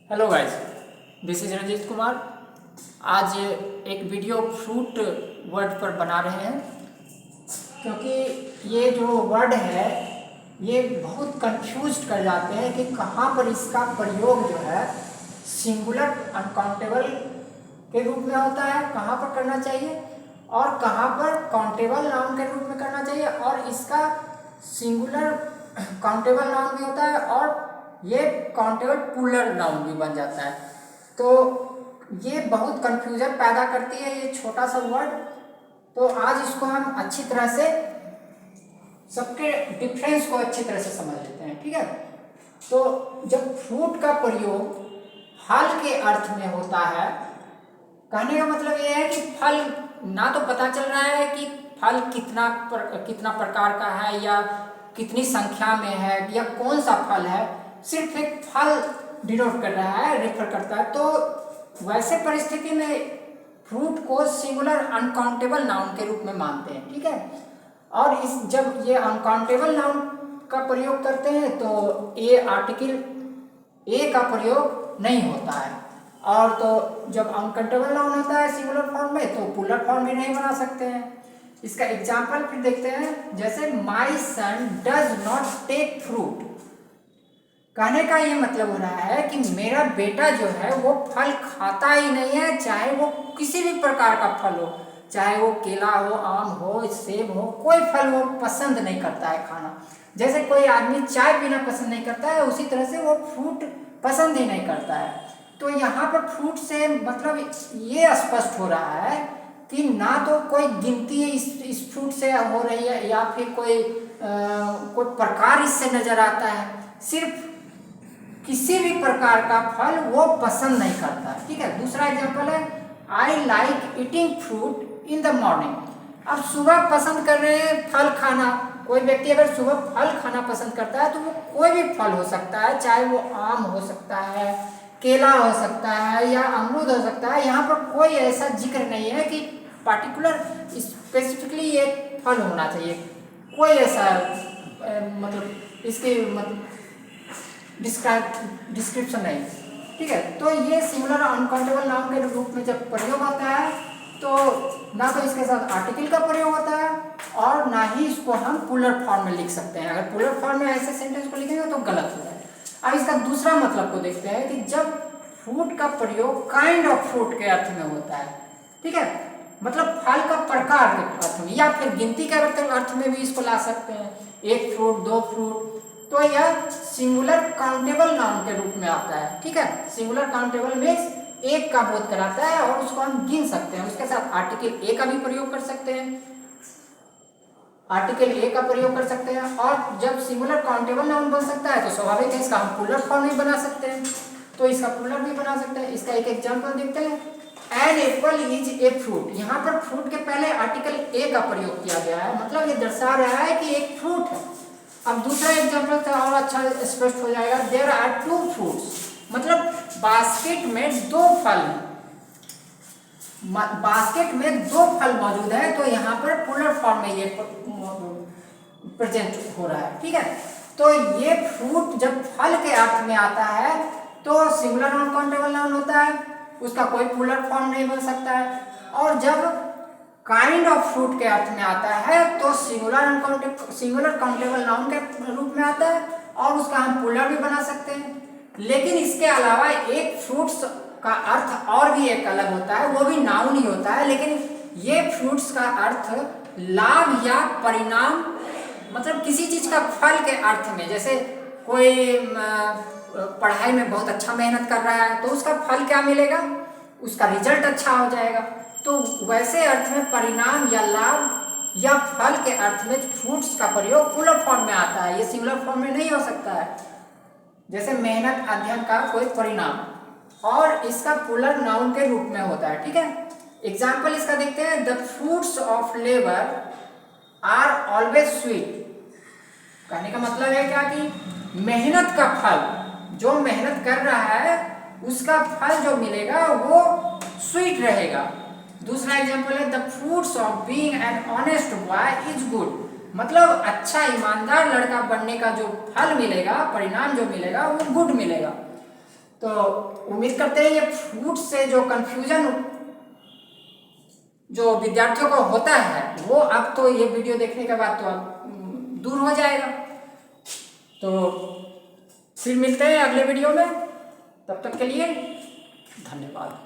Hello guys, this is Ranjit Kumar. आज एक video fruit word पर बना रहे हैं क्योंकि ये जो वर्ड है ये बहुत कंफ्यूज कर जाते हैं कि कहाँ पर इसका प्रयोग जो है सिंगुलर अनकाउंटेबल के रूप में होता है, कहाँ पर करना चाहिए और कहाँ पर काउंटेबल नाउन के रूप में करना चाहिए, और इसका सिंगुलर काउंटेबल नाउन भी होता है और ये काउंटेबल प्लूरल नाउन भी बन जाता है। तो ये बहुत कंफ्यूजन पैदा करती है ये छोटा सा वर्ड। तो आज इसको हम अच्छी तरह से सबके डिफरेंस को अच्छी तरह से समझ लेते हैं, ठीक है। तो जब फ्रूट का प्रयोग फल के अर्थ में होता है, कहने का मतलब ये है कि फल ना तो पता चल रहा है कि फल कितना प्रकार का है या कितनी संख्या में है या कौन सा फल है, सिर्फ एक फल डिनोट कर रहा है, रेफर करता है। तो वैसे परिस्थिति में फ्रूट को सिंगुलर अनकाउंटेबल नाउन के रूप में मानते हैं, ठीक है। और इस जब ये अनकाउंटेबल नाउन का प्रयोग करते हैं तो ए आर्टिकल ए का प्रयोग नहीं होता है, और तो जब अनकाउंटेबल नाउन होता है सिंगुलर फॉर्म में तो प्लूरल फॉर्म भी नहीं बना सकते हैं। इसका एग्जाम्पल फिर देखते हैं, जैसे माई सन डज नॉट टेक फ्रूट। कहने का ये मतलब हो रहा है कि मेरा बेटा जो है वो फल खाता ही नहीं है, चाहे वो किसी भी प्रकार का फल हो, चाहे वो केला हो, आम हो, सेब हो, कोई फल वो पसंद नहीं करता है खाना। जैसे कोई आदमी चाय पीना पसंद नहीं करता है, उसी तरह से वो फ्रूट पसंद ही नहीं करता है। तो यहाँ पर फ्रूट से मतलब ये स्पष्ट हो रहा है कि ना तो कोई गिनती इस फ्रूट से हो रही है या फिर कोई प्रकार इससे नजर आता है, सिर्फ किसी भी प्रकार का फल वो पसंद नहीं करता है, ठीक है। दूसरा एग्जांपल है, I like eating fruit in the morning. अब सुबह पसंद कर रहे हैं फल खाना। कोई व्यक्ति अगर सुबह फल खाना पसंद करता है तो वो कोई भी फल हो सकता है, चाहे वो आम हो सकता है, केला हो सकता है या अमरूद हो सकता है। यहाँ पर कोई ऐसा जिक्र नहीं है कि पार्टिकुलर स्पेसिफिकली ये फल होना चाहिए, कोई ऐसा मतलब इसके मतलब डिस्क्रिप्शन नहीं, ठीक है। तो ये सिंगुलर अनकाउंटेबल नाउन के रूप में जब प्रयोग होता है तो ना तो इसके साथ आर्टिकल का प्रयोग होता है और ना ही इसको हम प्लूरल फॉर्म में लिख सकते हैं। अगर प्लूरल फॉर्म में ऐसे सेंटेंस को लिखेंगे तो गलत हो जाए। अब इसका दूसरा मतलब को देखते हैं कि जब फ्रूट का प्रयोग काइंड ऑफ फ्रूट के अर्थ में होता है, ठीक है, मतलब फल का प्रकार के अर्थ में या फिर गिनती के अर्थ में भी इसको ला सकते हैं, एक फ्रूट, दो फ्रूट। तो यह सिंगुलर काउंटेबल नाउन के रूप में आता है, ठीक है। सिंगुलर काउंटेबल मीन्स एक का बोध कराता है और उसको हम गिन सकते हैं। उसके साथ आर्टिकल ए का भी प्रयोग कर सकते हैं, आर्टिकल ए का प्रयोग कर सकते हैं। और जब सिंगुलर काउंटेबल नाउन बन सकता है तो स्वाभाविक है इसका हम प्लूरल फॉर्म भी बना सकते हैं, तो इसका प्लूरल भी बना सकते हैं। इसका एक एग्जाम्पल देखते हैं, an apple is a fruit. यहाँ पर फ्रूट के पहले आर्टिकल ए का प्रयोग किया गया है, मतलब ये दर्शा रहा है कि एक फ्रूट है। अब दूसरा एग्जाम्पल से और अच्छा स्पष्ट हो जाएगा, देयर आर टू फ्रूट्स, मतलब बास्केट में दो फल हैं, बास्केट में दो फल मौजूद है। तो यहाँ पर प्लूरल फॉर्म में ये प्रेजेंट हो रहा है, ठीक है। तो ये फ्रूट जब फल के अर्थ में आता है तो सिंगुलर अनकाउंटेबल नाउन होता है, उसका कोई प्लूरल फॉर्म नहीं बन सकता है। और जब काइंड ऑफ फ्रूट के अर्थ में आता है तो सिंगुलर काउंटेबल नाउन के रूप में आता है और उसका हम प्लूरल भी बना सकते हैं। लेकिन इसके अलावा एक फ्रूट्स का अर्थ और भी एक अलग होता है, वो भी नाउन ही होता है, लेकिन ये फ्रूट्स का अर्थ लाभ या परिणाम, मतलब किसी चीज का फल के अर्थ में। जैसे कोई पढ़ाई में बहुत अच्छा मेहनत कर रहा है तो उसका फल क्या मिलेगा, उसका रिजल्ट अच्छा हो जाएगा। तो वैसे अर्थ में परिणाम या लाभ या फल के अर्थ में फ्रूट्स का प्रयोग प्लूरल फॉर्म में आता है, ये सिंगुलर फॉर्म में नहीं हो सकता है। जैसे मेहनत अध्ययन का कोई परिणाम, और इसका प्लूरल नाउन के रूप में होता है, ठीक है। एग्जाम्पल इसका देखते हैं, the fruits of labour are always sweet. कहने का मतलब है क्या कि मेहनत का फल, जो मेहनत कर रहा है उसका फल जो मिलेगा वो स्वीट रहेगा। दूसरा एग्जाम्पल है, the fruits of being an honest boy is good, मतलब अच्छा ईमानदार लड़का बनने का जो फल मिलेगा, परिणाम जो मिलेगा वो गुड मिलेगा। तो उम्मीद करते हैं ये फ्रूट से जो कन्फ्यूजन जो विद्यार्थियों को होता है वो अब तो ये वीडियो देखने के बाद तो अब दूर हो जाएगा। तो फिर मिलते हैं अगले वीडियो में, तब तक के लिए धन्यवाद।